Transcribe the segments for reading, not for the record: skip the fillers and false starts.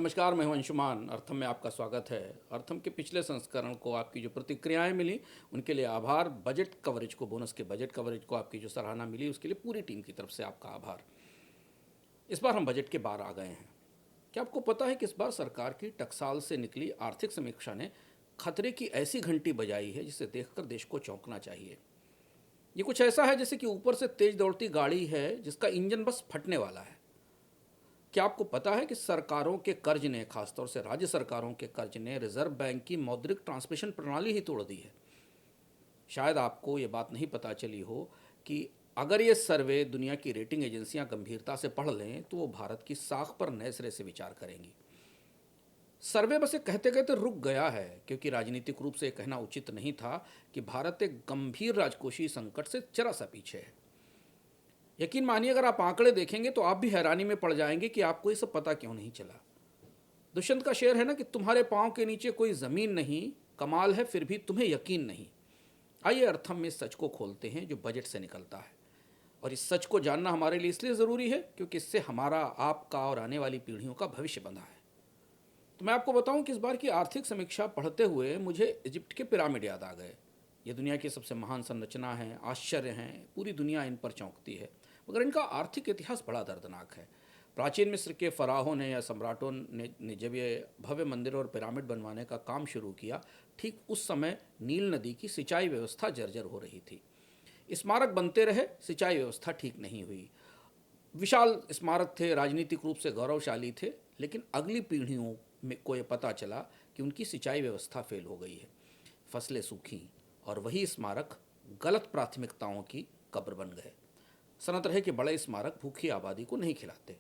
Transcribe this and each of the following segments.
नमस्कार, मैं हूं अंशुमान। अर्थम में आपका स्वागत है। अर्थम के पिछले संस्करण को आपकी जो प्रतिक्रियाएं मिली उनके लिए आभार। बजट कवरेज को, बोनस के बजट कवरेज को आपकी जो सराहना मिली उसके लिए पूरी टीम की तरफ से आपका आभार। इस बार हम बजट के बाहर आ गए हैं। क्या आपको पता है कि इस बार सरकार की टकसाल से निकली आर्थिक समीक्षा ने खतरे की ऐसी घंटी बजाई है जिसे देखकर देश को चौंकना चाहिए। ये कुछ ऐसा है जैसे कि ऊपर से तेज दौड़ती गाड़ी है जिसका इंजन बस फटने वाला है। क्या आपको पता है कि सरकारों के कर्ज ने, खासतौर से राज्य सरकारों के कर्ज ने, रिजर्व बैंक की मौद्रिक ट्रांसमिशन प्रणाली ही तोड़ दी है। शायद आपको ये बात नहीं पता चली हो कि अगर ये सर्वे दुनिया की रेटिंग एजेंसियां गंभीरता से पढ़ लें तो वो भारत की साख पर नए सिरे से विचार करेंगी। सर्वे बस ये कहते कहते रुक गया है, क्योंकि राजनीतिक रूप से कहना उचित नहीं था कि भारत एक गंभीर राजकोषीय संकट से जरा सा पीछे है। यकीन मानिए, अगर आप आंकड़े देखेंगे तो आप भी हैरानी में पड़ जाएंगे कि आपको ये सब पता क्यों नहीं चला। दुष्यंत का शेर है ना कि तुम्हारे पांव के नीचे कोई जमीन नहीं, कमाल है फिर भी तुम्हें यकीन नहीं। आइए अर्थम में इस सच को खोलते हैं जो बजट से निकलता है। और इस सच को जानना हमारे लिए इसलिए ज़रूरी है क्योंकि इससे हमारा, आपका और आने वाली पीढ़ियों का भविष्य बंधा है। तो मैं आपको बताऊं कि इस बार की आर्थिक समीक्षा पढ़ते हुए मुझे इजिप्ट के पिरामिड याद आ गए। ये दुनिया की सबसे महान संरचना है, आश्चर्य हैं, पूरी दुनिया इन पर चौंकती है, मगर इनका आर्थिक इतिहास बड़ा दर्दनाक है। प्राचीन मिस्र के फराहों ने या सम्राटों ने जब ये भव्य मंदिर और पिरामिड बनवाने का काम शुरू किया, ठीक उस समय नील नदी की सिंचाई व्यवस्था जर्जर हो रही थी। स्मारक बनते रहे, सिंचाई व्यवस्था ठीक नहीं हुई। विशाल स्मारक थे, राजनीतिक रूप से गौरवशाली थे, लेकिन अगली पीढ़ियों में को ये पता चला कि उनकी सिंचाई व्यवस्था फेल हो गई है। फसलें सूखीं और वही स्मारक गलत प्राथमिकताओं की कब्र बन गए। सनत रहे कि बड़े स्मारक भूखी आबादी को नहीं खिलाते।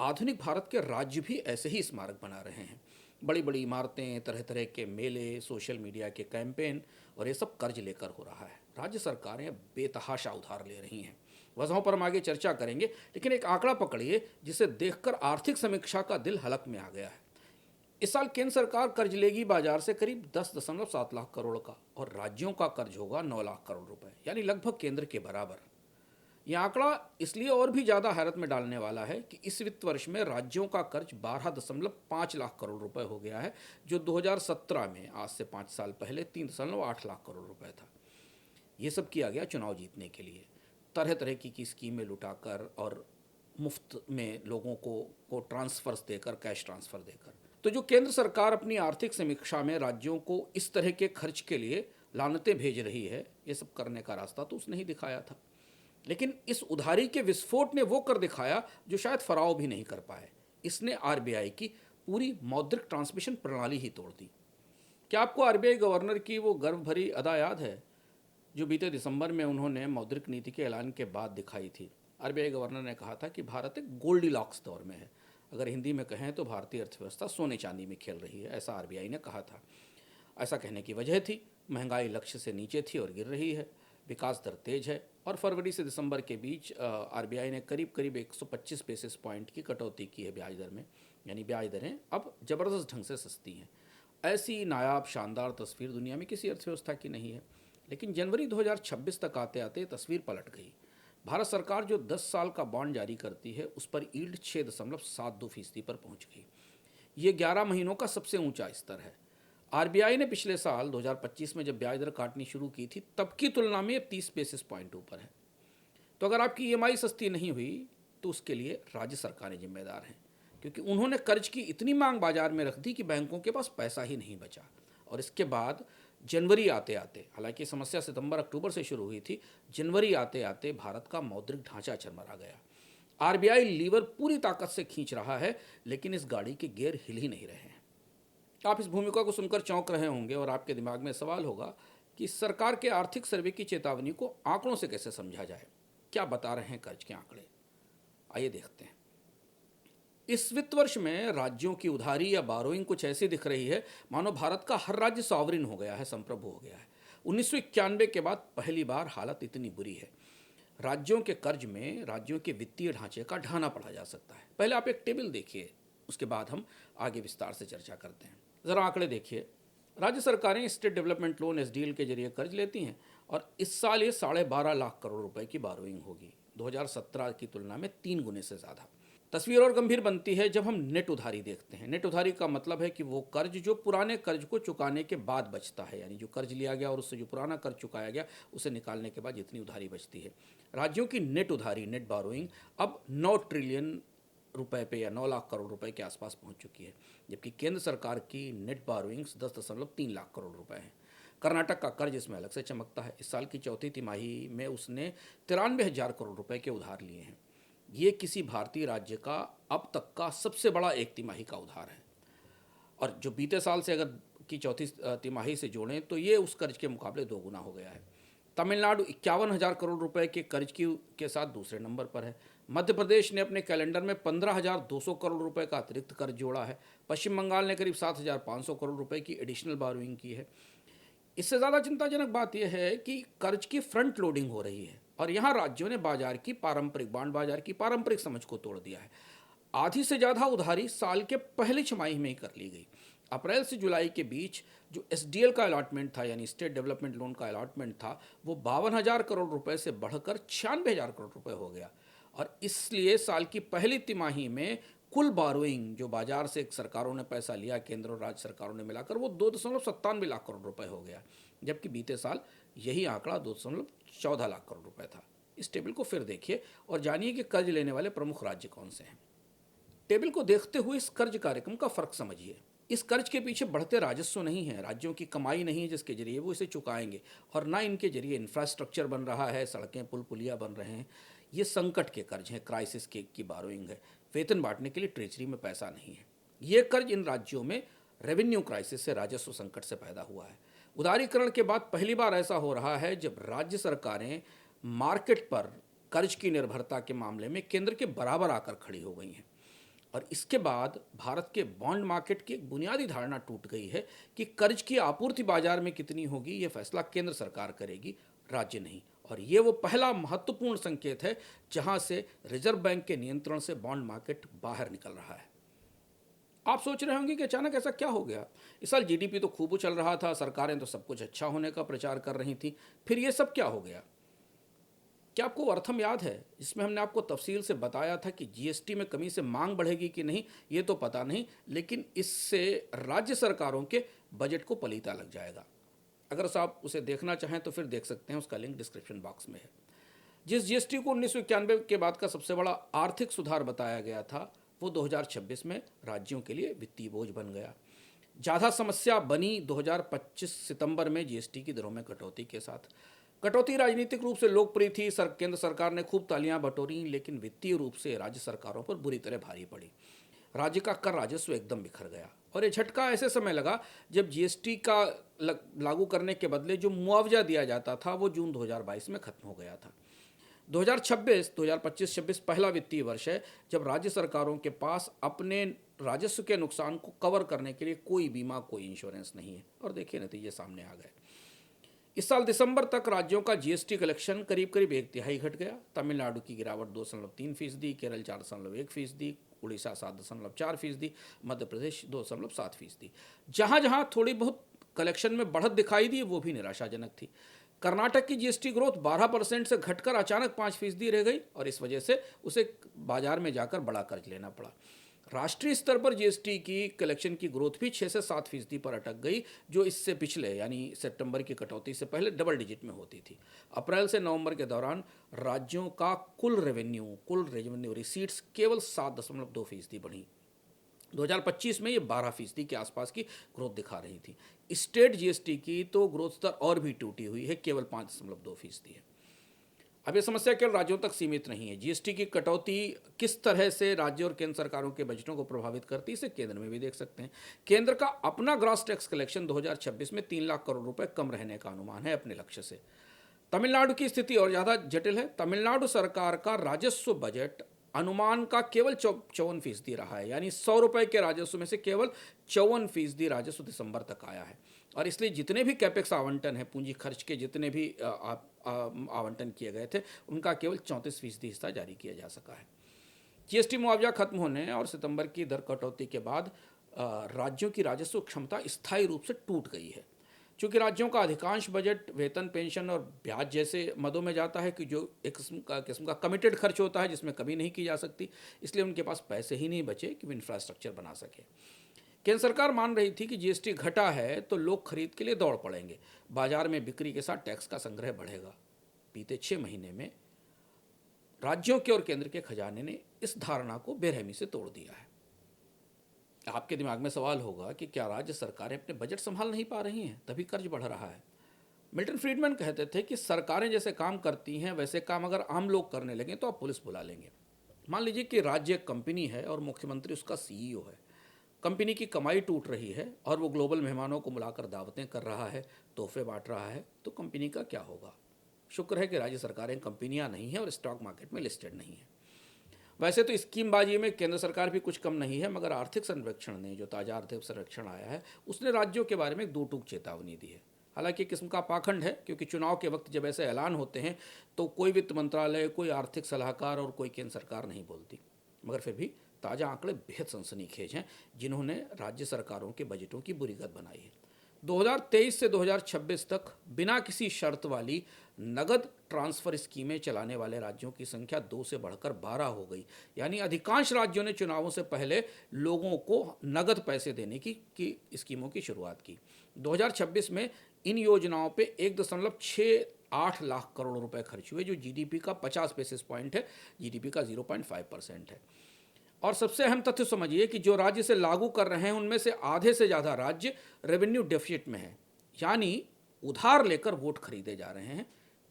आधुनिक भारत के राज्य भी ऐसे ही स्मारक बना रहे हैं। बड़ी बड़ी इमारतें, तरह तरह के मेले, सोशल मीडिया के कैंपेन, और ये सब कर्ज लेकर हो रहा है। राज्य सरकारें बेतहाशा उधार ले रही हैं। वजहों पर हम आगे चर्चा करेंगे, लेकिन एक आंकड़ा पकड़िए जिसे देखकर आर्थिक समीक्षा का दिल हलक में आ गया है। इस साल केंद्र सरकार कर्ज लेगी बाजार से करीब 10.7 लाख करोड़ का, और राज्यों का कर्ज होगा 9 लाख करोड़ रुपए, यानी लगभग केंद्र के बराबर। यह आंकड़ा इसलिए और भी ज़्यादा हैरत में डालने वाला है कि इस वित्त वर्ष में राज्यों का कर्ज 12.5 लाख करोड़ रुपए हो गया है, जो 2017 में, आज से 5 साल पहले, 3.8 लाख करोड़ रुपए था। ये सब किया गया चुनाव जीतने के लिए, तरह तरह की स्कीमें लुटाकर और मुफ्त में लोगों को ट्रांसफर्स देकर, कैश ट्रांसफ़र देकर। तो जो केंद्र सरकार अपनी आर्थिक समीक्षा में राज्यों को इस तरह के खर्च के लिए लानतें भेज रही है, ये सब करने का रास्ता तो उसने ही दिखाया था। लेकिन इस उधारी के विस्फोट ने वो कर दिखाया जो शायद फराव भी नहीं कर पाए। इसने आरबीआई की पूरी मौद्रिक ट्रांसमिशन प्रणाली ही तोड़ दी। क्या आपको आरबीआई गवर्नर की वो गर्व भरी अदा याद है जो बीते दिसंबर में उन्होंने मौद्रिक नीति के ऐलान के बाद दिखाई थी? आरबीआई गवर्नर ने कहा था कि भारत एक गोल्डीलॉक्स दौर में है। अगर हिंदी में कहें तो भारतीय अर्थव्यवस्था सोने चांदी में खेल रही है, ऐसा आरबीआई ने कहा था। ऐसा कहने की वजह थी, महंगाई लक्ष्य से नीचे थी और गिर रही है, विकास दर तेज है, और फरवरी से दिसंबर के बीच आरबीआई ने करीब करीब 125 बेसिस पॉइंट की कटौती की है ब्याज दर में, यानी ब्याज दरें अब ज़बरदस्त ढंग से सस्ती हैं। ऐसी नायाब शानदार तस्वीर दुनिया में किसी अर्थव्यवस्था की नहीं है। लेकिन जनवरी 2026 तक आते आते तस्वीर पलट गई। भारत सरकार जो 10 साल का बॉन्ड जारी करती है उस पर यील्ड 6.72% पर पहुंच गई। ये 11 महीनों का सबसे ऊंचा स्तर है। आरबीआई ने पिछले साल 2025 में जब ब्याज दर काटनी शुरू की थी तब की तुलना में 30 बेसिस पॉइंट ऊपर है। तो अगर आपकी ईएमआई सस्ती नहीं हुई तो उसके लिए राज्य सरकारें जिम्मेदार हैं, क्योंकि उन्होंने कर्ज की इतनी मांग बाजार में रख दी कि बैंकों के पास पैसा ही नहीं बचा। और इसके बाद जनवरी आते आते, हालांकि समस्या सितंबर अक्टूबर से शुरू हुई थी, जनवरी आते आते भारत का मौद्रिक ढांचा चरमरा गया। आरबीआई लीवर पूरी ताकत से खींच रहा है, लेकिन इस गाड़ी के गियर हिल ही नहीं रहे हैं। आप इस भूमिका को सुनकर चौंक रहे होंगे और आपके दिमाग में सवाल होगा कि सरकार के आर्थिक सर्वे की चेतावनी को आंकड़ों से कैसे समझा जाए। क्या बता रहे हैं कर्ज के आंकड़े? आइए देखते हैं। इस वित्त वर्ष में राज्यों की उधारी या बारोइंग कुछ ऐसी दिख रही है मानो भारत का हर राज्य सॉवरिन हो गया है, संप्रभु हो गया है। 1991 के बाद पहली बार हालत इतनी बुरी है। राज्यों के कर्ज में राज्यों के वित्तीय ढांचे का ढाना पड़ा जा सकता है। पहले आप एक टेबल देखिए, उसके बाद हम आगे विस्तार से चर्चा करते हैं। ज़रा आंकड़े देखिए। राज्य सरकारें स्टेट डेवलपमेंट लोन एसडीएल के जरिए कर्ज लेती हैं, और इस साल ये 12.5 लाख करोड़ रुपए की बारोइंग होगी। 2017 की तुलना में 3 गुने से ज़्यादा। तस्वीर और गंभीर बनती है जब हम नेट उधारी देखते हैं। नेट उधारी का मतलब है कि वो कर्ज जो पुराने कर्ज को चुकाने के बाद बचता है, यानी जो कर्ज लिया गया और उससे जो पुराना कर्ज चुकाया गया उसे निकालने के बाद जितनी उधारी बचती है। राज्यों की नेट उधारी, नेट बोरोइंग, अब 9 ट्रिलियन रुपए पे या 9 लाख करोड़ रुपए के आसपास पहुंच चुकी है, जबकि केंद्र सरकार की नेट बोरोइंग्स 10.3 लाख करोड़ रुपए है। कर्नाटक का कर्ज इसमें अलग से चमकता है। इस साल की चौथी तिमाही में उसने 93,000 करोड़ रुपए के उधार लिए हैं। ये किसी भारतीय राज्य का अब तक का सबसे बड़ा एक तिमाही का उधार है, और जो बीते साल से अगर की चौथी तिमाही से जोड़ें तो ये उस कर्ज के मुकाबले 2 गुना हो गया है। तमिलनाडु 51,000 करोड़ रुपए के कर्ज के साथ दूसरे नंबर पर है। मध्य प्रदेश ने अपने कैलेंडर में 15,200 करोड़ रुपए का अतिरिक्त कर्ज जोड़ा है। पश्चिम बंगाल ने करीब 7,500 करोड़ रुपए की एडिशनल बोरोइंग की है। इससे ज़्यादा चिंताजनक बात यह है कि कर्ज की फ्रंट लोडिंग हो रही है, और यहाँ राज्यों ने बांड बाजार की पारंपरिक समझ को तोड़ दिया है। आधी से ज़्यादा उधारी साल के पहली छमाही में ही कर ली गई। अप्रैल से जुलाई के बीच जो एसडीएल का अलॉटमेंट था, यानी स्टेट डेवलपमेंट लोन का अलॉटमेंट था, वो 52,000 करोड़ रुपए से बढ़कर 96,000 करोड़ रुपए हो गया। और इसलिए साल की पहली तिमाही में कुल बोरोइंग जो बाजार से सरकारों ने पैसा लिया, केंद्र और राज्य सरकारों ने मिलाकर, वो 2.97 लाख करोड़ रुपए हो गया, जबकि बीते साल यही आंकड़ा 2.14 लाख करोड़ रुपए था। इस टेबल को फिर देखिए और जानिए कि कर्ज लेने वाले प्रमुख राज्य कौन से हैं। टेबल को देखते हुए इस कर्ज कार्यक्रम का फर्क समझिए। इस कर्ज के पीछे बढ़ते राजस्व नहीं है, राज्यों की कमाई नहीं है जिसके जरिए वो इसे चुकाएंगे, और ना इनके जरिए इंफ्रास्ट्रक्चर बन रहा है, सड़कें पुल पुलिया बन रहे हैं। ये संकट के कर्ज हैं, क्राइसिस के की बोरोइंग है। वेतन बांटने के लिए ट्रेजरी में पैसा नहीं है। ये कर्ज इन राज्यों में रेवेन्यू क्राइसिस से, राजस्व संकट से पैदा हुआ है। उदारीकरण के बाद पहली बार ऐसा हो रहा है जब राज्य सरकारें मार्केट पर कर्ज की निर्भरता के मामले में केंद्र के बराबर आकर खड़ी हो गई हैं। और इसके बाद भारत के बॉन्ड मार्केट की एक बुनियादी धारणा टूट गई है कि कर्ज की आपूर्ति बाजार में कितनी होगी, यह फैसला केंद्र सरकार करेगी, राज्य नहीं। और ये वो पहला महत्वपूर्ण संकेत है जहां से रिजर्व बैंक के नियंत्रण से बॉन्ड मार्केट बाहर निकल रहा है। आप सोच रहे होंगे कि अचानक ऐसा क्या हो गया। इस साल जीडीपी तो खूब उछल रहा था, सरकारें तो सब कुछ अच्छा होने का प्रचार कर रही थी, फिर ये सब क्या हो गया। क्या आपको अर्थम याद है, जिसमें हमने आपको तफसील से बताया था कि जीएसटी में कमी से मांग बढ़ेगी कि नहीं ये तो पता नहीं, लेकिन इससे राज्य सरकारों के बजट को पलीता लग जाएगा। अगर आप उसे देखना चाहें तो फिर देख सकते हैं, उसका लिंक डिस्क्रिप्शन बॉक्स में है। जिस जीएसटी को 1991 के बाद का सबसे बड़ा आर्थिक सुधार बताया गया था, वो 2026 में राज्यों के लिए वित्तीय बोझ बन गया। ज़्यादा समस्या बनी 2025 सितंबर में जीएसटी की दरों में कटौती के साथ। कटौती राजनीतिक रूप से लोकप्रिय थी, केंद्र सरकार ने खूब तालियां बटोरी, लेकिन वित्तीय रूप से राज्य सरकारों पर बुरी तरह भारी पड़ी। राज्य का कर राजस्व एकदम बिखर गया, और ये झटका ऐसे समय लगा जब जीएसटी का लागू करने के बदले जो मुआवजा दिया जाता था वो जून 2022 में खत्म हो गया था। 2025-26 पहला वित्तीय वर्ष है जब राज्य सरकारों के पास अपने राजस्व के नुकसान को कवर करने के लिए कोई बीमा, कोई इंश्योरेंस नहीं है, और देखिए नतीजे सामने आ गए। इस साल दिसंबर तक राज्यों का जीएसटी कलेक्शन करीब करीब 1/3 घट गया। तमिलनाडु की गिरावट 2.3%, केरल 4.1%, उड़ीसा 7.4%, मध्य प्रदेश 2.7%। जहां जहां थोड़ी बहुत कलेक्शन में बढ़त दिखाई दी वो भी निराशाजनक थी। कर्नाटक की जीएसटी ग्रोथ 12% से घटकर अचानक 5% रह गई, और इस वजह से उसे बाजार में जाकर बड़ा कर्ज लेना पड़ा। राष्ट्रीय स्तर पर जीएसटी की कलेक्शन की ग्रोथ भी 6 से 7% पर अटक गई, जो इससे पिछले यानी सितंबर की कटौती से पहले डबल डिजिट में होती थी। अप्रैल से नवंबर के दौरान राज्यों का कुल रेवेन्यू रिसीट्स केवल 7.2% बढ़ी। 2025 में ये 12% के आसपास की ग्रोथ दिखा रही थी। स्टेट जीएसटी की तो ग्रोथ दर और भी टूटी हुई है, केवल 5.2% है। अब ये समस्या केवल राज्यों तक सीमित नहीं है। जीएसटी की कटौती किस तरह से राज्य और केंद्र सरकारों के बजटों को प्रभावित करती है, इसे केंद्र में भी देख सकते हैं। केंद्र का अपना ग्रॉस टैक्स कलेक्शन 2026 में 3 लाख करोड़ रुपए कम रहने का अनुमान है अपने लक्ष्य से। तमिलनाडु की स्थिति और ज़्यादा जटिल है। तमिलनाडु सरकार का राजस्व बजट अनुमान का केवल 54% रहा है, यानी 100 रुपये के राजस्व में से केवल 54% राजस्व दिसंबर तक आया है। और इसलिए जितने भी कैपेक्स आवंटन है, पूंजी खर्च के जितने भी आवंटन किए गए थे, उनका केवल 34% हिस्सा जारी किया जा सका है। जीएसटी मुआवजा खत्म होने और सितंबर की दर कटौती के बाद राज्यों की राजस्व क्षमता स्थायी रूप से टूट गई है। चूंकि राज्यों का अधिकांश बजट वेतन, पेंशन और ब्याज जैसे मदों में जाता है कि जो एक किस्म का कमिटेड खर्च होता है जिसमें कमी नहीं की जा सकती, इसलिए उनके पास पैसे ही नहीं बचे कि वो इंफ्रास्ट्रक्चर बना सके। केंद्र सरकार मान रही थी कि जीएसटी घटा है तो लोग खरीद के लिए दौड़ पड़ेंगे, बाजार में बिक्री के साथ टैक्स का संग्रह बढ़ेगा। बीते 6 महीने में राज्यों के और केंद्र के खजाने ने इस धारणा को बेरहमी से तोड़ दिया है। आपके दिमाग में सवाल होगा कि क्या राज्य सरकारें अपने बजट संभाल नहीं पा रही हैं, तभी कर्ज बढ़ रहा है। मिल्टन फ्रीडमैन कहते थे कि सरकारें जैसे काम करती हैं वैसे काम अगर आम लोग करने लगें तो आप पुलिस बुला लेंगे। मान लीजिए कि राज्य एक कंपनी है और मुख्यमंत्री उसका सीईओ है। कंपनी की कमाई टूट रही है और वो ग्लोबल मेहमानों को बुलाकर दावतें कर रहा है, तोहफे बांट रहा है, तो कंपनी का क्या होगा? शुक्र है कि राज्य सरकारें कंपनियां नहीं हैं और स्टॉक मार्केट में लिस्टेड नहीं है। वैसे तो स्कीमबाजी में केंद्र सरकार भी कुछ कम नहीं है, मगर आर्थिक सर्वेक्षण ने, जो ताज़ा आर्थिक सर्वेक्षण आया है, उसने राज्यों के बारे में एक दो टूक चेतावनी दी है। हालांकि किस्म का पाखंड है, क्योंकि चुनाव के वक्त जब ऐसे ऐलान होते हैं तो कोई वित्त मंत्रालय, कोई आर्थिक सलाहकार और कोई केंद्र सरकार नहीं बोलती। मगर फिर भी ताज़ा आंकड़े बेहद सनसनीखेज हैं, जिन्होंने राज्य सरकारों के बजटों की बुरी गत बनाई है। 2023 से 2026 तक बिना किसी शर्त वाली नगद ट्रांसफर स्कीमें चलाने वाले राज्यों की संख्या 2 से बढ़कर 12 हो गई। यानी अधिकांश राज्यों ने चुनावों से पहले लोगों को नगद पैसे देने की स्कीमों की शुरुआत की। 2026 में इन योजनाओं पे 1.68 लाख करोड़ रुपए खर्च हुए, जो जीडीपी का 50 बेसिस पॉइंट है, जीडीपी का 0.5% है। और सबसे अहम तथ्य समझिए कि जो राज्य से लागू कर रहे हैं उनमें से आधे से ज़्यादा राज्य रेवेन्यू डेफिसिट में है, यानी उधार लेकर वोट खरीदे जा रहे हैं,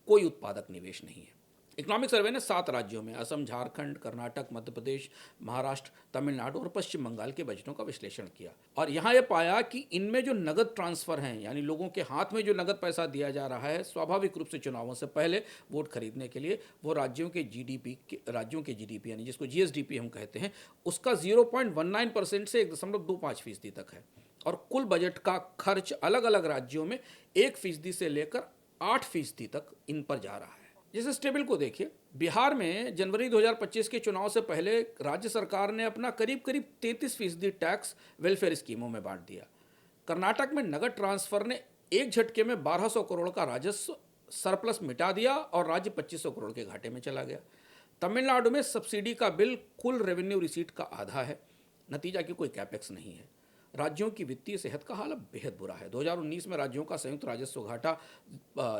कोई उत्पादक निवेश नहीं है। इकोनॉमिक सर्वे ने 7 राज्यों में असम, झारखंड, कर्नाटक, मध्य प्रदेश, महाराष्ट्र, तमिलनाडु और पश्चिम बंगाल के बजटों का विश्लेषण किया और यहाँ यह पाया कि इनमें जो नगद ट्रांसफर हैं, यानी लोगों के हाथ में जो नगद पैसा दिया जा रहा है स्वाभाविक रूप से चुनावों से पहले वोट खरीदने के लिए, वो राज्यों के जीडीपी यानी जिसको जीएसडीपी हम कहते हैं, उसका 0.19% से 1.25% तक है। और कुल बजट का खर्च अलग अलग राज्यों में 1% से लेकर 8% तक इन पर जा रहा है। जैसे इस टेबल को देखिए, बिहार में जनवरी 2025 के चुनाव से पहले राज्य सरकार ने अपना करीब 33% टैक्स वेलफेयर स्कीमों में बांट दिया। कर्नाटक में नगद ट्रांसफर ने एक झटके में 1200 करोड़ का राजस्व सरप्लस मिटा दिया और राज्य 2500 करोड़ के घाटे में चला गया। तमिलनाडु में सब्सिडी का बिल कुल रेवेन्यू रिसीट का आधा है, नतीजा कि कोई कैपेक्स नहीं है। राज्यों की वित्तीय सेहत का हाल बेहद बुरा है। 2019 में राज्यों का संयुक्त राजस्व घाटा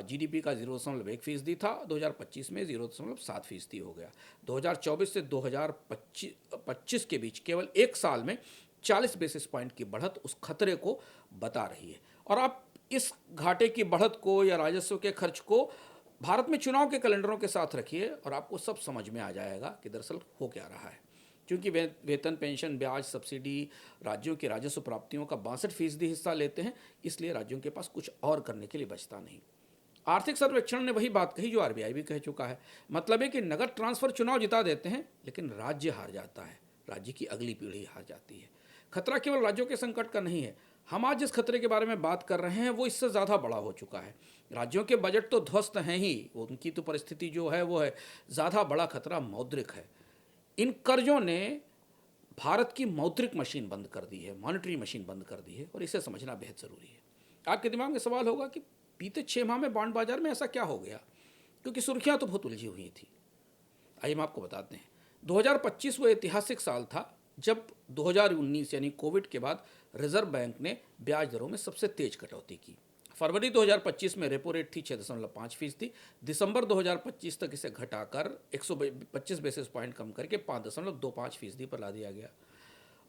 जीडीपी का 0.1% था, 2025 में 0.7% हो गया। 2024 से 2025 के बीच केवल एक साल में 40 बेसिस पॉइंट की बढ़त उस खतरे को बता रही है। और आप इस घाटे की बढ़त को या राजस्व के खर्च को भारत में चुनाव के कैलेंडरों के साथ रखिए और आपको सब समझ में आ जाएगा कि दरअसल हो क्या रहा है। क्योंकि वेतन, पेंशन, ब्याज, सब्सिडी राज्यों की राजस्व प्राप्तियों का 62% हिस्सा लेते हैं, इसलिए राज्यों के पास कुछ और करने के लिए बचता नहीं। आर्थिक सर्वेक्षण ने वही बात कही जो आरबीआई भी कह चुका है। मतलब है कि नगद ट्रांसफर चुनाव जिता देते हैं, लेकिन राज्य हार जाता है, राज्य की अगली पीढ़ी हार जाती है। खतरा केवल राज्यों के संकट का नहीं है। हम आज जिस खतरे के बारे में बात कर रहे हैं वो इससे ज़्यादा बड़ा हो चुका है। राज्यों के बजट तो ध्वस्त हैं ही, उनकी तो परिस्थिति जो है वो है। ज़्यादा बड़ा खतरा मौद्रिक है। इन कर्जों ने भारत की मौद्रिक मशीन बंद कर दी है, मॉनेटरी मशीन बंद कर दी है, और इसे समझना बेहद ज़रूरी है। आपके दिमाग में सवाल होगा कि बीते 6 माह में बॉन्ड बाजार में ऐसा क्या हो गया, क्योंकि सुर्खियां तो बहुत उलझी हुई थी। आइए हम आपको बताते हैं। 2025 वो ऐतिहासिक साल था जब 2019 यानी कोविड के बाद रिजर्व बैंक ने ब्याज दरों में सबसे तेज कटौती की। फरवरी 2025 में रेपो रेट थी 6.5%। दिसंबर 2025 तक इसे घटाकर 125 बेसिस पॉइंट कम करके 5.25% पर ला दिया गया।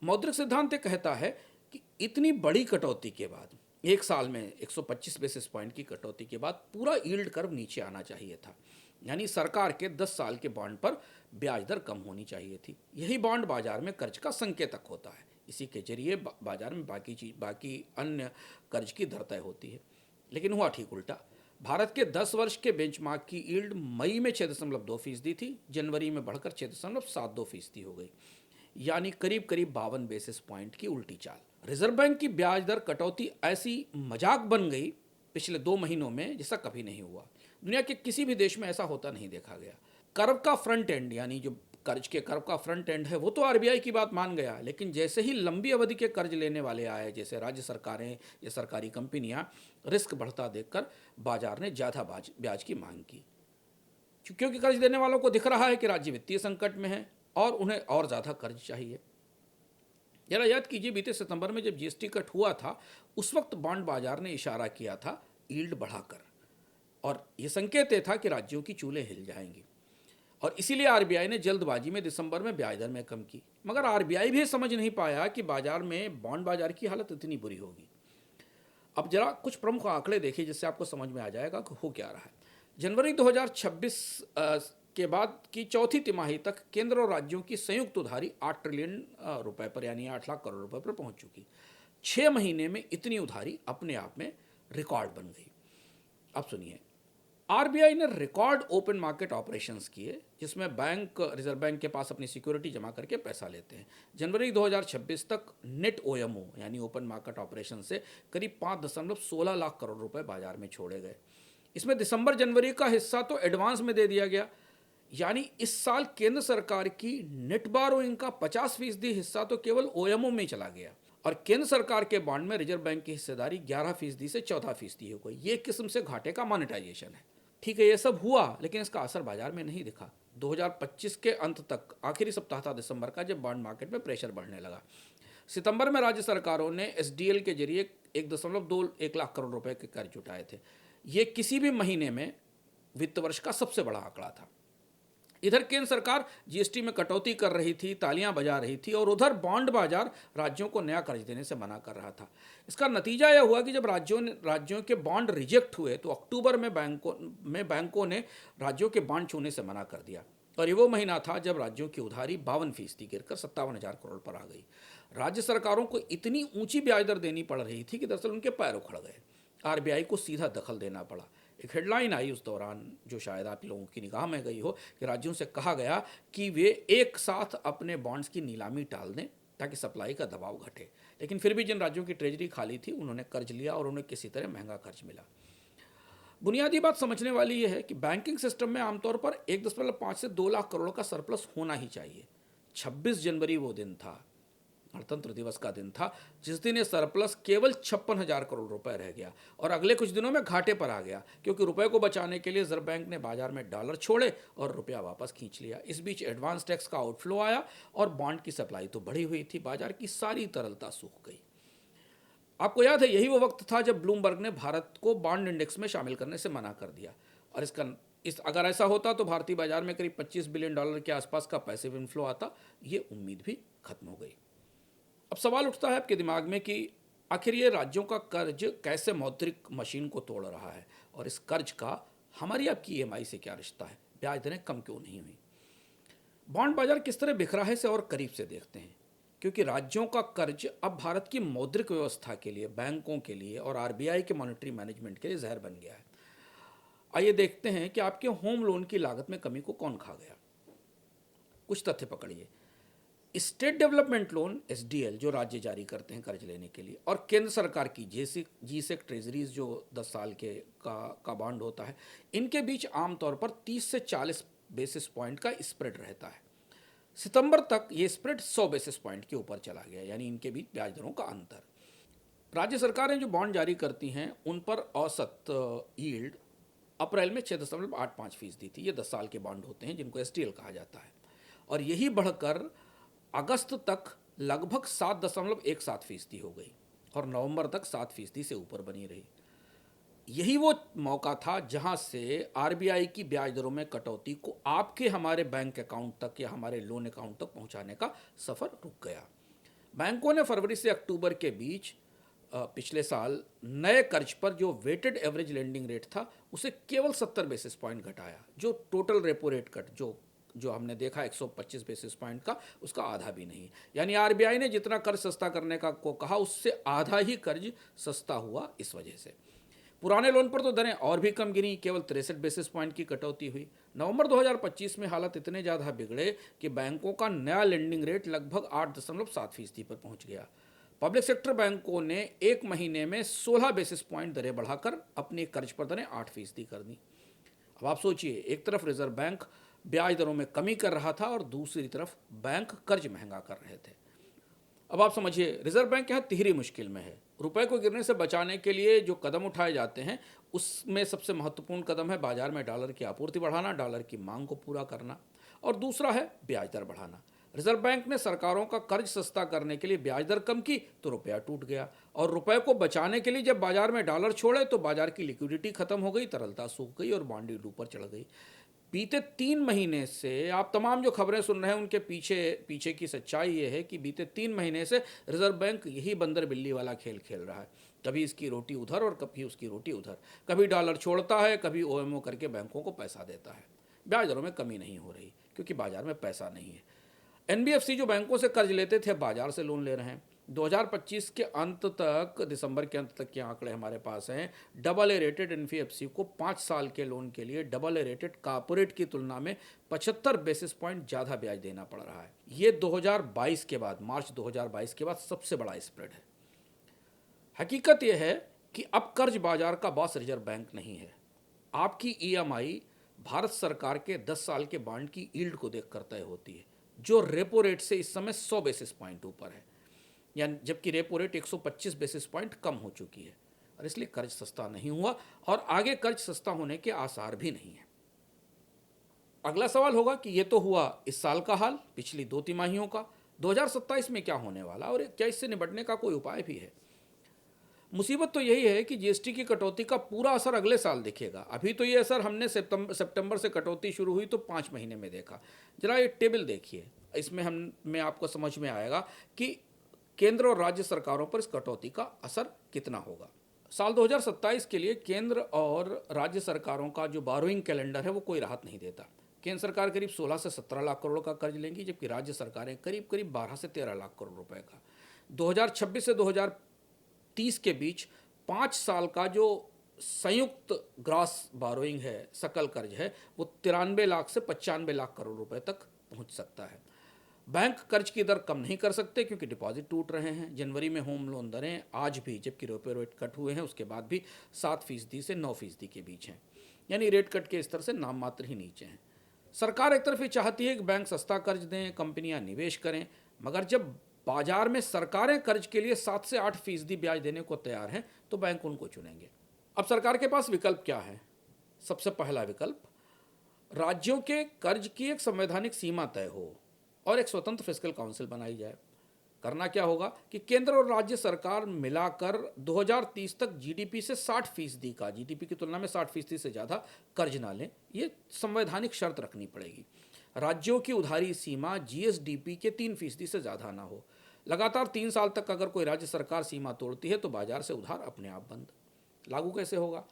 मौद्रिक सिद्धांत कहता है कि इतनी बड़ी कटौती के बाद, एक साल में 125 बेसिस पॉइंट की कटौती के बाद, पूरा यील्ड कर्व नीचे आना चाहिए था। यानी सरकार के 10 साल के बॉन्ड पर ब्याज दर कम होनी चाहिए थी। यही बॉन्ड बाजार में कर्ज का संकेतक होता है। इसी के जरिए बाजार में बाकी अन्य कर्ज की दर तय होती है। लेकिन हुआ ठीक उल्टा। भारत के 10 वर्ष के बेंचमार्क की यील्ड मई में 6.2% थी, जनवरी में बढ़कर 6.72% हो गई, यानी करीब 52 बेसिस पॉइंट की उल्टी चाल। रिजर्व बैंक की ब्याज दर कटौती ऐसी मजाक बन गई पिछले 2 महीनों में जैसा कभी नहीं हुआ। दुनिया के किसी भी देश में ऐसा होता नहीं देखा गया। कर्व का फ्रंट एंड, यानी जो कर्ज के कर्व का फ्रंट एंड है वो तो आरबीआई की बात मान गया, लेकिन जैसे ही लंबी अवधि के कर्ज लेने वाले आए, जैसे राज्य सरकारें या सरकारी कंपनियां, रिस्क बढ़ता देखकर बाजार ने ज़्यादा ब्याज की मांग की, क्योंकि कर्ज देने वालों को दिख रहा है कि राज्य वित्तीय संकट में है और उन्हें और ज़्यादा कर्ज चाहिए। जरा याद कीजिए, बीते सितंबर में जब जीएसटी कट हुआ था, उस वक्त बॉन्ड बाजार ने इशारा किया था यील्ड बढ़ाकर, और यह संकेत था कि राज्यों की चूल्हे हिल जाएंगी, और इसीलिए आरबीआई ने जल्दबाजी में दिसंबर में ब्याज दर में कम की। मगर आरबीआई भी समझ नहीं पाया कि बाजार में बॉन्ड बाजार की हालत इतनी बुरी होगी। अब जरा कुछ प्रमुख आंकड़े देखिए जिससे आपको समझ में आ जाएगा कि हो क्या रहा है। जनवरी 2026 के बाद की चौथी तिमाही तक केंद्र और राज्यों की संयुक्त उधारी 8 ट्रिलियन रुपए पर, यानी 8 लाख करोड़ रुपए पर पहुंच चुकी। 6 महीने में इतनी उधारी अपने आप में रिकॉर्ड बन गई। अब सुनिए, आरबीआई ने रिकॉर्ड ओपन मार्केट ऑपरेशंस किए, जिसमें बैंक रिजर्व बैंक के पास अपनी सिक्योरिटी जमा करके पैसा लेते हैं। जनवरी 2026 तक नेट ओएमओ यानी ओपन मार्केट ऑपरेशन से करीब 5.16 लाख करोड़ रुपए बाजार में छोड़े गए। इसमें दिसंबर जनवरी का हिस्सा तो एडवांस में दे दिया गया, यानी इस साल केंद्र सरकार की नेट बारोइंग का 50% हिस्सा तो केवल ओएमओ में चला गया, और केंद्र सरकार के बॉन्ड में रिजर्व बैंक की हिस्सेदारी 11% से 14% हो गई। ये एक किस्म से घाटे का मॉनेटाइजेशन है। ठीक है, ये सब हुआ, लेकिन इसका असर बाजार में नहीं दिखा। 2025 के अंत तक आखिरी सप्ताह था दिसंबर का, जब बॉन्ड मार्केट में प्रेशर बढ़ने लगा। सितंबर में राज्य सरकारों ने एसडीएल के जरिए 1.21 लाख करोड़ रुपए के कर्ज उठाए थे। ये किसी भी महीने में वित्त वर्ष का सबसे बड़ा आंकड़ा था। इधर केंद्र सरकार जीएसटी में कटौती कर रही थी, तालियां बजा रही थी, और उधर बॉन्ड बाजार राज्यों को नया कर्ज देने से मना कर रहा था। इसका नतीजा यह हुआ कि जब राज्यों के बॉन्ड रिजेक्ट हुए तो अक्टूबर में बैंकों ने राज्यों के बॉन्ड छूने से मना कर दिया, और ये वो महीना था जब राज्यों की उधारी 52% गिरकर 57,000 करोड़ पर आ गई। राज्य सरकारों को इतनी ऊंची ब्याज दर देनी पड़ रही थी कि दरअसल उनके पैर उखड़ गए। आरबीआई को सीधा दखल देना पड़ा। एक हेडलाइन आई उस दौरान, जो शायद आप लोगों की निगाह में गई हो, कि राज्यों से कहा गया कि वे एक साथ अपने बॉन्ड्स की नीलामी टाल दें ताकि सप्लाई का दबाव घटे। लेकिन फिर भी जिन राज्यों की ट्रेजरी खाली थी, उन्होंने कर्ज लिया और उन्हें किसी तरह महंगा कर्ज मिला। बुनियादी बात समझने वाली यह है कि बैंकिंग सिस्टम में आमतौर पर 1.5 से 2 लाख करोड़ का सरप्लस होना ही चाहिए। 26 जनवरी वो दिन था, गणतंत्र दिवस का दिन था, जिस दिन ये सरप्लस केवल 56,000 करोड़ रुपए रह गया, और अगले कुछ दिनों में घाटे पर आ गया, क्योंकि रुपए को बचाने के लिए रिजर्व बैंक ने बाजार में डॉलर छोड़े और रुपया वापस खींच लिया। इस बीच एडवांस टैक्स का आउटफ्लो आया और बॉन्ड की सप्लाई तो बढ़ी हुई थी, बाजार की सारी तरलता सूख गई। आपको याद है, यही वो वक्त था जब ब्लूमबर्ग ने भारत को बॉन्ड इंडेक्स में शामिल करने से मना कर दिया, और अगर ऐसा होता तो भारतीय बाजार में करीब $25 बिलियन के आसपास का पैसिव इनफ्लो आता। ये उम्मीद भी खत्म हो गई। अब सवाल उठता है आपके दिमाग में कि आखिर ये राज्यों का कर्ज कैसे मौद्रिक मशीन को तोड़ रहा है, और इस कर्ज का हमारी आपकी ईएमआई से क्या रिश्ता है, ब्याज दरें कम क्यों नहीं हुई। बॉन्ड बाजार किस तरह बिखरा है इसे और करीब से देखते हैं, क्योंकि राज्यों का कर्ज अब भारत की मौद्रिक व्यवस्था के लिए, बैंकों के लिए और आरबीआई के मॉनेटरी मैनेजमेंट के लिए जहर बन गया है। आइए देखते हैं कि आपके होम लोन की लागत में कमी को कौन खा गया। कुछ तथ्य पकड़िए। स्टेट डेवलपमेंट लोन एसडीएल जो राज्य जारी करते हैं कर्ज लेने के लिए, और केंद्र सरकार की जीसेक ट्रेजरीज जो 10 साल के का बॉन्ड होता है, इनके बीच आमतौर पर 30 से 40 बेसिस पॉइंट का स्प्रेड रहता है। सितंबर तक ये स्प्रेड 100 बेसिस पॉइंट के ऊपर चला गया, यानी इनके बीच ब्याज दरों का अंतर। राज्य सरकारें जो बॉन्ड जारी करती हैं, उन पर औसत यील्ड अप्रैल में 6.85% थी। ये 10 साल के बॉन्ड होते हैं जिनको एसडीएल कहा जाता है, और यही बढ़कर अगस्त तक लगभग 7.17% हो गई, और नवंबर तक 7% से ऊपर बनी रही। यही वो मौका था जहां से आरबीआई की ब्याज दरों में कटौती को आपके हमारे बैंक अकाउंट तक या हमारे लोन अकाउंट तक पहुंचाने का सफ़र रुक गया। बैंकों ने फरवरी से अक्टूबर के बीच पिछले साल नए कर्ज पर जो वेटेड एवरेज लेंडिंग रेट था, उसे केवल 70 बेसिस पॉइंट घटाया। जो टोटल रेपो रेट कट जो हमने देखा 125 बेसिस पॉइंट का, उसका आधा भी नहीं। यानी आरबीआई ने जितना कर्ज सस्ता करने का को कहा, उससे आधा ही कर्ज सस्ता हुआ। इस वजह से पुराने लोन पर तो दरें और भी कम गिरी, केवल 63 बेसिस पॉइंट की कटौती हुई। नवंबर 2025 में हालात इतने ज़्यादा बिगड़े कि बैंकों का नया लेंडिंग रेट लगभग 8.7% पर पहुंच गया। पब्लिक सेक्टर बैंकों ने एक महीने में 16 बेसिस पॉइंट दरें बढ़ाकर अपनी कर्ज पर दरें 8% कर दी। अब आप सोचिए, एक तरफ रिजर्व बैंक ब्याज दरों में कमी कर रहा था और दूसरी तरफ बैंक कर्ज महंगा कर रहे थे। अब आप समझिए, रिजर्व बैंक यहाँ तिहरी मुश्किल में है। रुपए को गिरने से बचाने के लिए जो कदम उठाए जाते हैं उसमें सबसे महत्वपूर्ण कदम है बाजार में डॉलर की आपूर्ति बढ़ाना, डॉलर की मांग को पूरा करना, और दूसरा है ब्याज दर बढ़ाना। रिजर्व बैंक ने सरकारों का कर्ज सस्ता करने के लिए ब्याज दर कम की तो रुपया टूट गया, और रुपए को बचाने के लिए जब बाजार में डॉलर छोड़े तो बाजार की लिक्विडिटी खत्म हो गई, तरलता सूख गई और बॉन्ड यील्ड ऊपर चढ़ गई। बीते 3 महीने से आप तमाम जो खबरें सुन रहे हैं उनके पीछे की सच्चाई ये है कि बीते 3 महीने से रिजर्व बैंक यही बंदर बिल्ली वाला खेल खेल रहा है। कभी इसकी रोटी उधर और कभी उसकी रोटी उधर, कभी डॉलर छोड़ता है, कभी ओएमओ करके बैंकों को पैसा देता है। ब्याज दरों में कमी नहीं हो रही क्योंकि बाजार में पैसा नहीं है। एनबीएफसी जो बैंकों से कर्ज लेते थे बाजार से लोन ले रहे हैं। 2025 के अंत तक, दिसंबर के अंत तक के आंकड़े हमारे पास हैं। डबल ए रेटेड एनबीएफसी को 5 साल के लोन के लिए डबल ए रेटेड कॉर्पोरेट की तुलना में 75 बेसिस पॉइंट ज़्यादा ब्याज देना पड़ रहा है। ये 2022 के बाद, मार्च 2022 के बाद सबसे बड़ा स्प्रेड है। हकीकत यह है कि अब कर्ज बाजार का बॉस रिजर्व बैंक नहीं है। आपकी ईएमआई भारत सरकार के 10 साल के बॉन्ड की यील्ड को देखकर तय होती है, जो रेपो रेट से इस समय 100 बेसिस पॉइंट ऊपर है, यानी जबकि रेपो रेट 125 बेसिस पॉइंट कम हो चुकी है, और इसलिए कर्ज सस्ता नहीं हुआ और आगे कर्ज सस्ता होने के आसार भी नहीं है। अगला सवाल होगा कि ये तो हुआ इस साल का हाल, पिछली 2 तिमाहियों का। 2027 में क्या होने वाला और क्या इससे निपटने का कोई उपाय भी है? मुसीबत तो यही है कि जीएसटी की कटौती का पूरा असर अगले साल दिखेगा। अभी तो ये असर हमने सितंबर से कटौती शुरू हुई तो 5 महीने में देखा। जरा ये टेबल देखिए, इसमें में आपको समझ में आएगा कि केंद्र और राज्य सरकारों पर इस कटौती का असर कितना होगा। साल 2027 के लिए केंद्र और राज्य सरकारों का जो बारोइंग कैलेंडर है वो कोई राहत नहीं देता। केंद्र सरकार करीब 16 से 17 लाख करोड़ का कर्ज लेंगी, जबकि राज्य सरकारें करीब 12 से 13 लाख करोड़ रुपए का। 2026 से 2030 के बीच 5 साल का जो संयुक्त ग्रॉस बारोइंग है, सकल कर्ज है, वो 93 लाख से 95 लाख करोड़ रुपए तक पहुंच सकता है। बैंक कर्ज की दर कम नहीं कर सकते क्योंकि डिपॉजिट टूट रहे हैं। जनवरी में होम लोन दरें आज भी, जबकि रेपो रेट कट हुए हैं उसके बाद भी 7% से 9% के बीच हैं, यानी रेट कट के स्तर से नाम मात्र ही नीचे हैं। सरकार एक तरफ ये चाहती है कि बैंक सस्ता कर्ज दें, कंपनियां निवेश करें, मगर जब बाजार में सरकारें कर्ज के लिए 7 से 8% ब्याज देने को तैयार हैं तो बैंक उनको चुनेंगे। अब सरकार के पास विकल्प क्या है? सबसे पहला विकल्प, राज्यों के कर्ज की एक संवैधानिक सीमा तय हो और एक स्वतंत्र फिस्कल काउंसिल बनाई जाए। करना क्या होगा कि केंद्र और राज्य सरकार मिलाकर 2030 तक जीडीपी से 60% का, जीडीपी की तुलना में 60% से ज़्यादा कर्ज ना लें, ये संवैधानिक शर्त रखनी पड़ेगी। राज्यों की उधारी सीमा जीएसडीपी के 3% से ज़्यादा ना हो। लगातार 3 साल तक अगर कोई राज्य सरकार सीमा तोड़ती है तो बाजार से उधार अपने आप बंद। लागू कैसे होगा?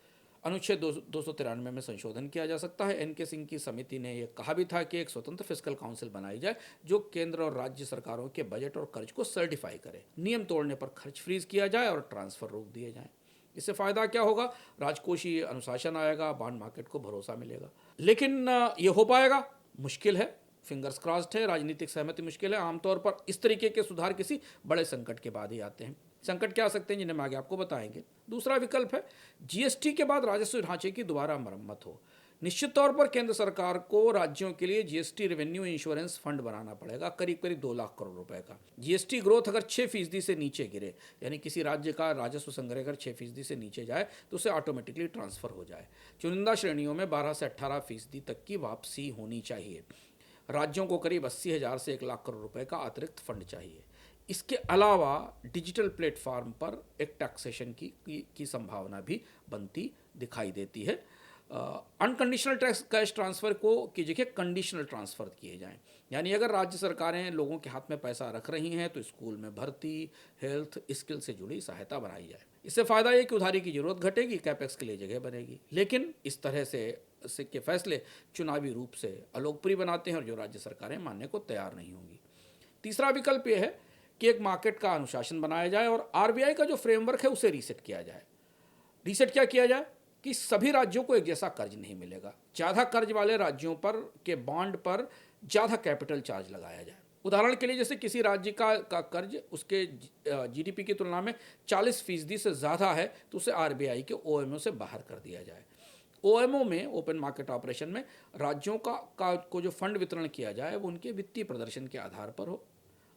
अनुच्छेद 293 में संशोधन किया जा सकता है। एनके सिंह की समिति ने यह कहा भी था कि एक स्वतंत्र फिस्कल काउंसिल बनाई जाए जो केंद्र और राज्य सरकारों के बजट और कर्ज को सर्टिफाई करे। नियम तोड़ने पर खर्च फ्रीज किया जाए और ट्रांसफर रोक दिए जाएं। इससे फायदा क्या होगा? राजकोषीय अनुशासन आएगा, बॉन्ड मार्केट को भरोसा मिलेगा। लेकिन ये हो पाएगा? मुश्किल है, फिंगर्स क्रॉस्ड है। राजनीतिक सहमति मुश्किल है। आमतौर पर इस तरीके के सुधार किसी बड़े संकट के बाद ही आते हैं। संकट क्या आ सकते हैं जिन्हें हम आगे आपको बताएंगे। दूसरा विकल्प है जीएसटी के बाद राजस्व ढांचे की दोबारा मरम्मत हो। निश्चित तौर पर केंद्र सरकार को राज्यों के लिए जीएसटी रेवेन्यू इंश्योरेंस फंड बनाना पड़ेगा, करीब 2 लाख करोड़ रुपए का। जीएसटी ग्रोथ अगर 6% से नीचे गिरे, यानी किसी राज्य का राजस्व संग्रह अगर 6% से नीचे जाए तो उसे ऑटोमेटिकली ट्रांसफर हो जाए। चुनिंदा श्रेणियों में 12 से 18% तक की वापसी होनी चाहिए। राज्यों को करीब 80,000 से 1 लाख करोड़ रुपए का अतिरिक्त फंड चाहिए। इसके अलावा डिजिटल प्लेटफॉर्म पर एक टैक्सेशन की संभावना भी बनती दिखाई देती है। अनकंडीशनल टैक्स कैश ट्रांसफ़र को की जगह कंडीशनल ट्रांसफ़र किए जाएं, यानी अगर राज्य सरकारें लोगों के हाथ में पैसा रख रही हैं तो स्कूल में भर्ती, हेल्थ, स्किल से जुड़ी सहायता बनाई जाए। इससे फ़ायदा ये कि उधारी की जरूरत घटेगी, कैपेक्स के लिए जगह बनेगी। लेकिन इस तरह से के फैसले चुनावी रूप से अलोकप्रिय बनाते हैं और जो राज्य सरकारें मानने को तैयार नहीं होंगी। तीसरा विकल्प यह है कि एक मार्केट का अनुशासन बनाया जाए और आरबीआई का जो फ्रेमवर्क है उसे रीसेट किया जाए। रीसेट क्या किया जाए कि सभी राज्यों को एक जैसा कर्ज नहीं मिलेगा। ज़्यादा कर्ज वाले राज्यों पर के बॉन्ड पर ज़्यादा कैपिटल चार्ज लगाया जाए। उदाहरण के लिए जैसे किसी राज्य का कर्ज उसके जीडीपी की तुलना में 40% से ज़्यादा है तो उसे आरबीआई के ओएमओ से बाहर कर दिया जाए। ओएमओ में, ओपन मार्केट ऑपरेशन में, राज्यों को जो फंड वितरण किया जाए वो उनके वित्तीय प्रदर्शन के आधार पर हो।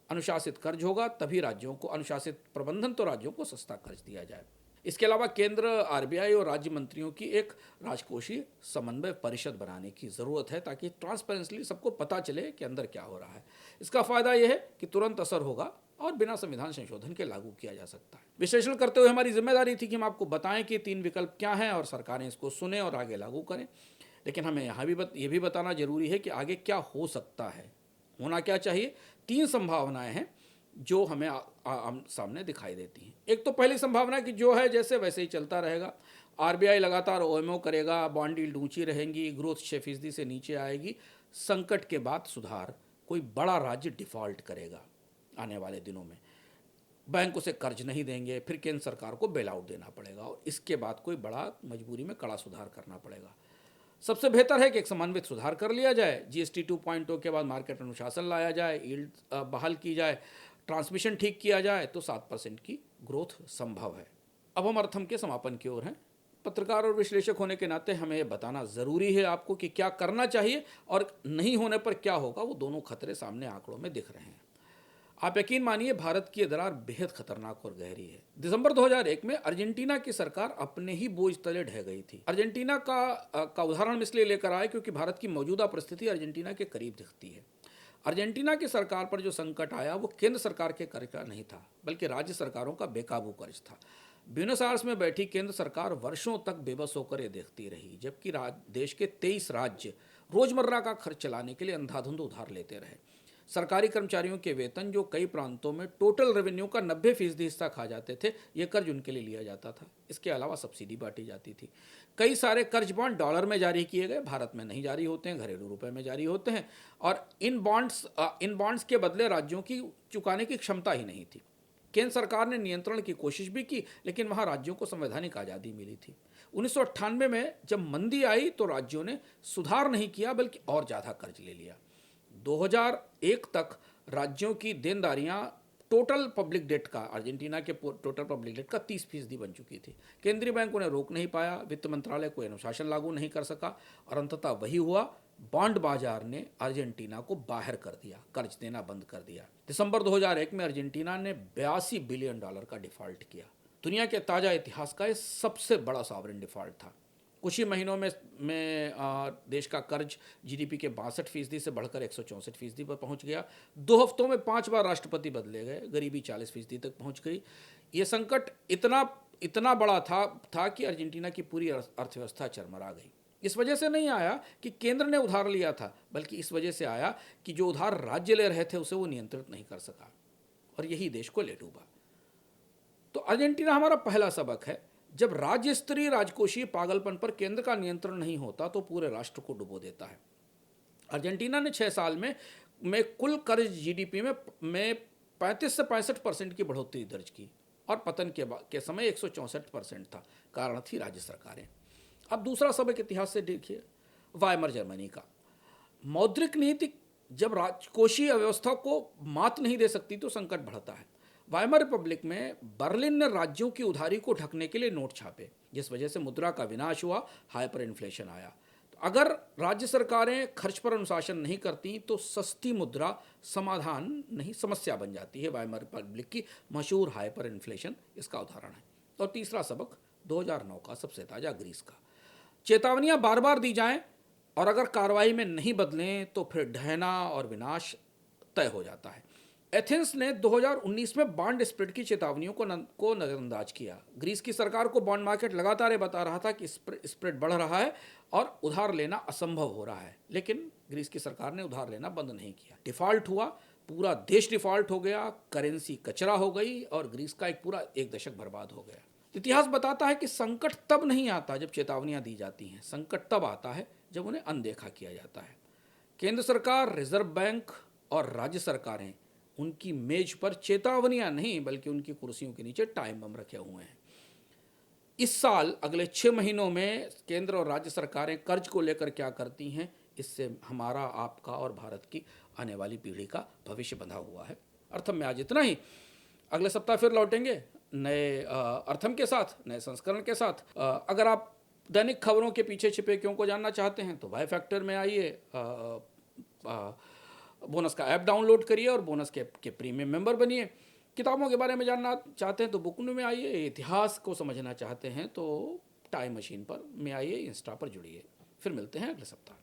अनुशासित कर्ज होगा तभी राज्यों को, अनुशासित प्रबंधन तो राज्यों को सस्ता कर्ज दिया जाए। इसके अलावा केंद्र, आरबीआई और राज्य मंत्रियों की एक राजकोषीय समन्वय परिषद बनाने की ज़रूरत है ताकि ट्रांसपेरेंटली सबको पता चले कि अंदर क्या हो रहा है। इसका फ़ायदा यह है कि तुरंत असर होगा और बिना संविधान संशोधन के लागू किया जा सकता है। विश्लेषण करते हुए हमारी जिम्मेदारी थी कि हम आपको बताएं कि 3 विकल्प क्या हैं और सरकारें इसको सुने और आगे लागू करें। लेकिन हमें यहाँ भी ये भी बताना जरूरी है कि आगे क्या हो सकता है, होना क्या चाहिए। 3 संभावनाएं हैं जो हमें सामने दिखाई देती हैं। एक तो पहली संभावना कि जो है जैसे वैसे ही चलता रहेगा। आरबीआई लगातार ओएमओ करेगा, बॉन्ड यील्ड ऊंची रहेंगी, ग्रोथ 6% से नीचे आएगी, संकट के बाद सुधार, कोई बड़ा राज्य डिफॉल्ट करेगा आने वाले दिनों में, बैंक उसे कर्ज नहीं देंगे, फिर केंद्र सरकार को बेल आउट देना पड़ेगा और इसके बाद कोई बड़ा मजबूरी में कड़ा सुधार करना पड़ेगा। सबसे बेहतर है कि एक समन्वित सुधार कर लिया जाए। जीएसटी 2.0 के बाद मार्केट अनुशासन लाया जाए, यील्ड बहाल की जाए, ट्रांसमिशन ठीक किया जाए तो 7% की ग्रोथ संभव है। अब हम अर्थम के समापन की ओर हैं। पत्रकार और विश्लेषक होने के नाते हमें ये बताना ज़रूरी है आपको कि क्या करना चाहिए और नहीं होने पर क्या होगा। वो दोनों खतरे सामने आंकड़ों में दिख रहे हैं। आप यकीन मानिए भारत की दरार बेहद खतरनाक और गहरी है। दिसंबर 2001 में अर्जेंटीना की सरकार अपने ही बोझ तले ढह गई थी। अर्जेंटीना का उदाहरण इसलिए लेकर आए क्योंकि भारत की मौजूदा परिस्थिति अर्जेंटीना के करीब दिखती है। अर्जेंटीना की सरकार पर जो संकट आया वो केंद्र सरकार के कर्ज का नहीं था, बल्कि राज्य सरकारों का बेकाबू कर्ज था। ब्यूनस आयर्स में बैठी केंद्र सरकार वर्षों तक बेबस होकर ये देखती रही, जबकि देश के 23 राज्य रोजमर्रा का खर्च चलाने के लिए अंधाधुंध उधार लेते रहे। सरकारी कर्मचारियों के वेतन, जो कई प्रांतों में टोटल रेवेन्यू का 90% हिस्सा खा जाते थे, ये कर्ज उनके लिए लिया जाता था। इसके अलावा सब्सिडी बांटी जाती थी। कई सारे कर्ज बॉन्ड डॉलर में जारी किए गए, भारत में नहीं जारी होते हैं, घरेलू रुपए में जारी होते हैं और इन बॉन्ड्स के बदले राज्यों की चुकाने की क्षमता ही नहीं थी। केंद्र सरकार ने नियंत्रण की कोशिश भी की, लेकिन वहाँ राज्यों को संवैधानिक आज़ादी मिली थी। 1998 में जब मंदी आई तो राज्यों ने सुधार नहीं किया बल्कि और ज़्यादा कर्ज ले लिया। 2001 तक राज्यों की देनदारियां टोटल पब्लिक डेट का, अर्जेंटीना के टोटल पब्लिक डेट का 30% बन चुकी थी। केंद्रीय बैंक उन्हें रोक नहीं पाया, वित्त मंत्रालय कोई अनुशासन लागू नहीं कर सका और अंततः वही हुआ, बॉन्ड बाजार ने अर्जेंटीना को बाहर कर दिया, कर्ज देना बंद कर दिया। दिसंबर 2001 में अर्जेंटीना ने $82 बिलियन का डिफॉल्ट किया। दुनिया के ताज़ा इतिहास का यह सबसे बड़ा सॉवरेन डिफॉल्ट था। कुछ ही महीनों में देश का कर्ज जीडीपी के 62% से बढ़कर 164% पर पहुंच गया। 2 हफ्तों में 5 बार राष्ट्रपति बदले गए, गरीबी 40% तक पहुंच गई। ये संकट इतना बड़ा था कि अर्जेंटीना की पूरी अर्थव्यवस्था चरमरा गई। इस वजह से नहीं आया कि केंद्र ने उधार लिया था, बल्कि इस वजह से आया कि जो उधार राज्य ले रहे थे उसे वो नियंत्रित नहीं कर सका और यही देश को ले डूबा। तो अर्जेंटीना हमारा पहला सबक है। जब राज्य स्तरीय राजकोषीय पागलपन पर केंद्र का नियंत्रण नहीं होता तो पूरे राष्ट्र को डुबो देता है। अर्जेंटीना ने 6 साल में कुल कर्ज जीडीपी में 35 से 65% की बढ़ोतरी दर्ज की और पतन के समय 164% था। कारण थी राज्य सरकारें। अब दूसरा सबक इतिहास से देखिए, वाइमर जर्मनी का। मौद्रिक नीति जब राजकोषीय व्यवस्था को मात नहीं दे सकती तो संकट बढ़ता है। वाइमर रिपब्लिक में बर्लिन ने राज्यों की उधारी को ढकने के लिए नोट छापे, जिस वजह से मुद्रा का विनाश हुआ, हाइपर इन्फ्लेशन आया। तो अगर राज्य सरकारें खर्च पर अनुशासन नहीं करती तो सस्ती मुद्रा समाधान नहीं, समस्या बन जाती है। वाइमर रिपब्लिक की मशहूर हाइपर इन्फ्लेशन इसका उदाहरण है। और तीसरा सबक 2009 का सबसे ताज़ा ग्रीस का। चेतावनियां बार बार दी जाएं और अगर कार्रवाई में नहीं बदलें तो फिर ढहना और विनाश तय हो जाता है। एथेंस ने 2019 में बॉन्ड स्प्रेड की चेतावनियों को नज़रअंदाज किया। ग्रीस की सरकार को बॉन्ड मार्केट लगातार बता रहा था कि स्प्रेड बढ़ रहा है और उधार लेना असंभव हो रहा है, लेकिन ग्रीस की सरकार ने उधार लेना बंद नहीं किया। डिफ़ॉल्ट हुआ, पूरा देश डिफ़ॉल्ट हो गया, करेंसी कचरा हो गई और ग्रीस का एक दशक बर्बाद हो गया। इतिहास बताता है कि संकट तब नहीं आता जब चेतावनियां दी जाती हैं, संकट तब आता है जब उन्हें अनदेखा किया जाता है। केंद्र सरकार, रिजर्व बैंक और राज्य सरकारें, उनकी मेज पर चेतावनियां नहीं बल्कि उनकी कुर्सियों के नीचे टाइम बम रखे हुए हैं। इस साल अगले 6 महीनों में केंद्र और राज्य सरकारें कर्ज को लेकर क्या करती हैं, इससे हमारा, आपका और भारत की आने वाली पीढ़ी का भविष्य बंधा हुआ है। अर्थम में आज इतना ही। अगले सप्ताह फिर लौटेंगे नए अर्थम के साथ, नए संस्करण के साथ। अगर आप दैनिक खबरों के पीछे छिपे क्यों को जानना चाहते हैं तो वाई फैक्टर में आइए, बोनस का ऐप डाउनलोड करिए और बोनस के प्रीमियम मेंबर बनिए। किताबों के बारे में जानना चाहते हैं तो बुकनू में आइए। इतिहास को समझना चाहते हैं तो टाइम मशीन पर में आइए, इंस्टा पर जुड़िए। फिर मिलते हैं अगले सप्ताह।